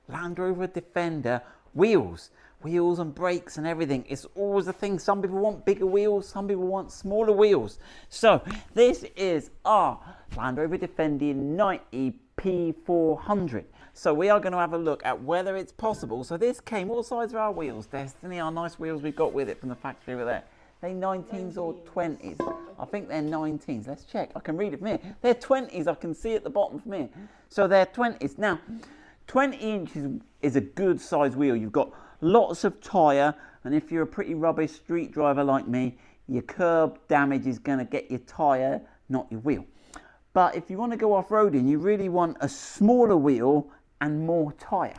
Land Rover Defender wheels and brakes and everything. It's always a thing. Some people want bigger wheels, some people want smaller wheels. So this is our Land Rover Defender 90 P400. So we are going to have a look at whether it's possible. So this came, what size are our wheels, Destiny? Our nice wheels we got with it from the factory over there. They 19s or 20s? I think they're 19s. Let's check. I can read it from here. They're 20s. I can see at the bottom from here. So they're 20s. Now, 20 inches is a good size wheel. You've got lots of tyre, and if you're a pretty rubbish street driver like me, your curb damage is going to get your tyre, not your wheel. But if you want to go off-roading, you really want a smaller wheel and more tyre.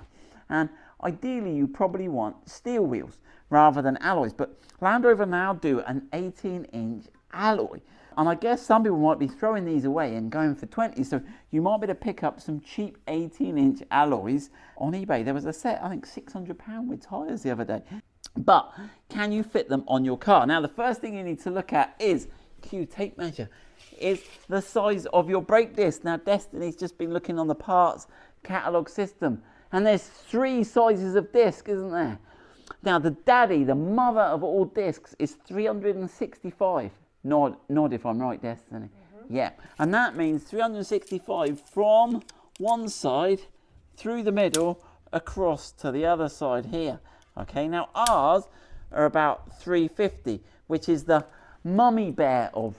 And ideally, you probably want steel wheels rather than alloys. But Land Rover now do an 18-inch alloy. And I guess some people might be throwing these away and going for 20. So you might be able to pick up some cheap 18-inch alloys on eBay. There was a set, I think, £600 with tyres the other day. But can you fit them on your car? Now, the first thing you need to look at is tape measure. Is the size of your brake disc. Now, Destiny's just been looking on the parts catalogue system. And there's 3 sizes of disc, isn't there? Now, the daddy, the mother of all discs, is 365. Nod if I'm right, Destiny. Yeah, and that means 365 from one side through the middle across to the other side here. Okay, now ours are about 350, which is the mummy bear of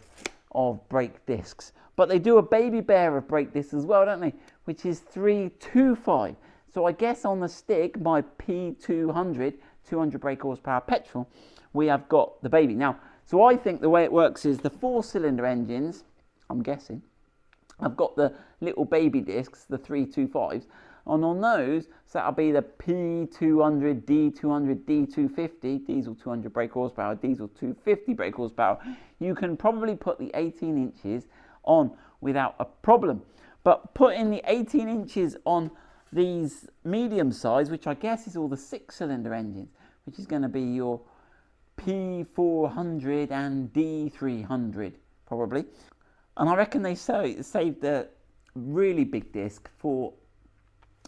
brake discs. But they do a baby bear of brake discs as well, don't they? Which is 325. So I guess on the stick, my P200, 200 brake horsepower petrol, we have got the baby. Now, so I think the way it works is the 4-cylinder engines, I'm guessing, I've got the little baby discs, the 325s, and on those, so that'll be the P200, D200, D250, diesel 200 brake horsepower, diesel 250 brake horsepower. You can probably put the 18 inches on without a problem. But putting the 18 inches on these medium size, which I guess is all the 6-cylinder engines, which is going to be your P400 and D300 probably. And I reckon they saved the really big disc for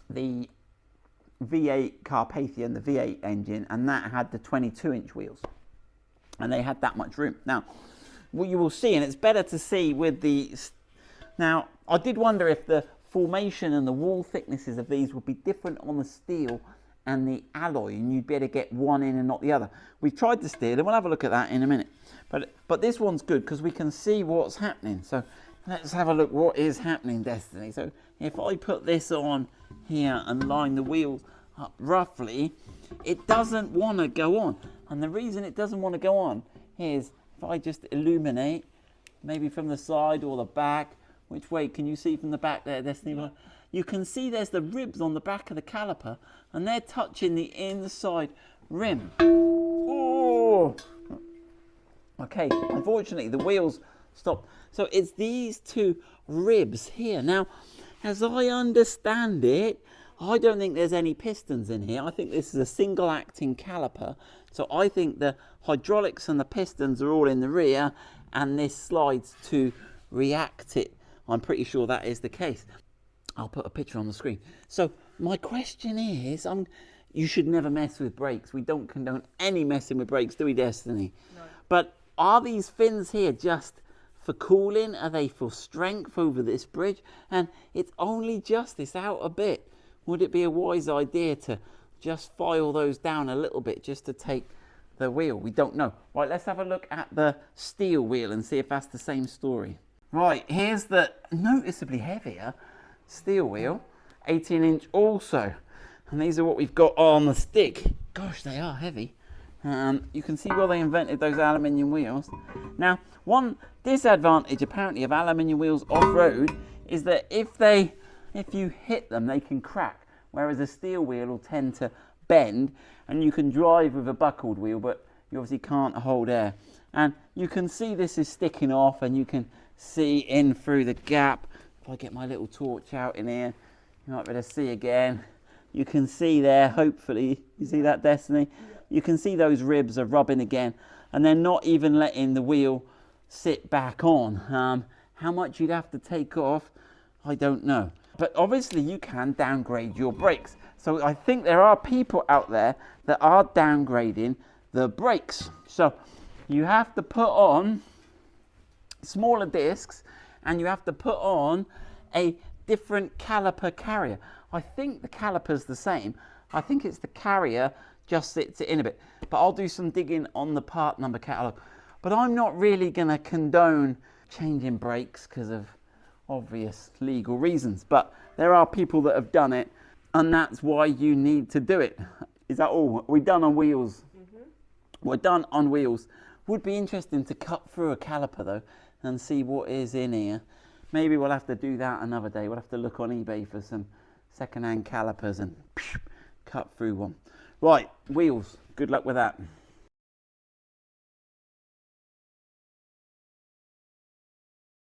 the V8 Carpathian, the V8 engine, and that had the 22-inch wheels. And they had that much room. Now, what you will see, and it's better to see with the... Now, I did wonder if the formation and the wall thicknesses of these would be different on the steel and the alloy, and you'd be able to get one in and not the other. We've tried the steel, and we'll have a look at that in a minute. But this one's good because we can see what's happening. So let's have a look what is happening, Destiny. So if I put this on here and line the wheels up roughly, it doesn't want to go on. And the reason it doesn't want to go on is if I just illuminate, maybe from the side or the back. Which way can you see from the back there, Destiny? You can see there's the ribs on the back of the caliper, and they're touching the inside rim. Oh! Okay, unfortunately the wheels stopped. So it's these 2 ribs here. Now, as I understand it, I don't think there's any pistons in here. I think this is a single acting caliper. So I think the hydraulics and the pistons are all in the rear, and this slides to react it. I'm pretty sure that is the case. I'll put a picture on the screen. So my question is, you should never mess with brakes. We don't condone any messing with brakes, do we, Destiny? No. But are these fins here just for cooling? Are they for strength over this bridge? And it's only just this out a bit. Would it be a wise idea to just file those down a little bit just to take the wheel? We don't know. Right, let's have a look at the steel wheel and see if that's the same story. Right, here's the noticeably heavier steel wheel, 18-inch also. And these are what we've got on the stick. Gosh, they are heavy. You can see where they invented those aluminium wheels. Now, one disadvantage apparently of aluminium wheels off-road is that if you hit them, they can crack, whereas a steel wheel will tend to bend, and you can drive with a buckled wheel, but you obviously can't hold air. And you can see this is sticking off, and you can see in through the gap. If I get my little torch out in here, you might be able to see again. You can see there, hopefully, you see that, Destiny? You can see those ribs are rubbing again, and they're not even letting the wheel sit back on. How much you'd have to take off, I don't know. But obviously you can downgrade your brakes. So I think there are people out there that are downgrading the brakes. So you have to put on smaller discs and you have to put on a different caliper carrier. I think the caliper's the same. I think it's the carrier just sits it in a bit. But I'll do some digging on the part number catalogue. But I'm not really going to condone changing brakes because of obvious legal reasons. But there are people that have done it, and that's why you need to do it. Is that all? We're done on wheels. We're done on wheels. Would be interesting to cut through a caliper though and see what is in here. Maybe we'll have to do that another day. We'll have to look on eBay for some second-hand calipers and cut through one. Right, wheels. Good luck with that.